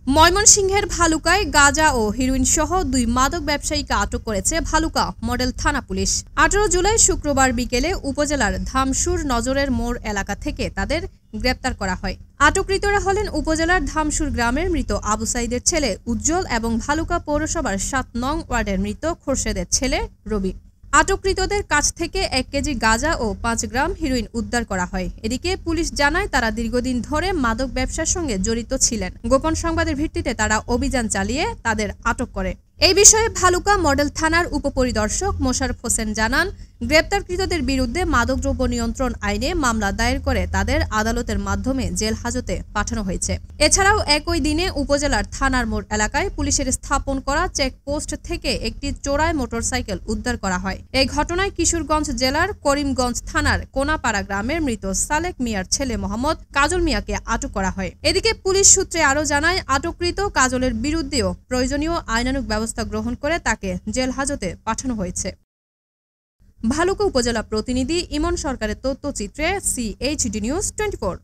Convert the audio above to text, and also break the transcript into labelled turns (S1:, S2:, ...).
S1: ময়মনসিংহের ভালুকায় গাঁজা ও হেরোইন সহ ২ মাদক ব্যবসায়ীকে আটক করেছে ভালুকা মডেল থানা পুলিশ। ১৮ জুলাই শুক্রবার বিকেলে উপজেলার ধামসুর নজরের মোড় এলাকা থেকে তাদের গ্রেপ্তার করা হয়। আটককৃতরা হলেন উপজেলার ধামসুর গ্রামের মৃত আবু সাইদের ছেলে উজ্জ্বল এবং ভালুকা পৌরসভার ৭ নং ওয়ার্ডের মৃত খোরশেদের ছেলে রবি। আটককৃতদের কাছ থেকে ১ কেজি গাঁজা ও ৫ গ্রাম হেরোইন উদ্ধার করা হয়। এদিকে পুলিশ জানায় তারা দীর্ঘদিন ধরে মাদক ব্যবসার সঙ্গে জড়িত ছিলেন। গোপন সংবাদের ভিত্তিতে তারা অভিযান চালিয়ে তাদের আটক করে। এই বিষয়ে ভালুকা মডেল থানার উপপরিদর্শক মোশাররফ হোসেন জানান, গ্রেপ্তারকৃতদের বিরুদ্ধে মাদকদ্রব্য নিয়ন্ত্রণ আইনে মামলা দায়ের করে তাদের আদালতের মাধ্যমে জেল হাজতে পাঠানো হয়েছে। এছাড়াও একই দিনে উপজেলার থানার মোড় এলাকায় পুলিশের স্থাপন করা চেকপোস্ট থেকে একটি চোরাই মোটরসাইকেল উদ্ধার করা হয়। এই ঘটনায় কিশোরগঞ্জ জেলার করিমগঞ্জ থানার কোনাপাড়া গ্রামের মৃত সালেক মিয়ার ছেলে মোহাম্মদ কাজল মিয়াকে আটক করা হয়। এদিকে পুলিশ সূত্রে আরও জানায়, আটককৃত কাজলের বিরুদ্ধেও প্রয়োজনীয় আইনানুগ ব্যবস্থা গ্রহণ করে তাকে জেল হাজতে পাঠানো হয়েছে। ভালুকা উপজেলা প্রতিনিধি ইমন সরকারের তথ্যচিত্রে CHD নিউজ 24।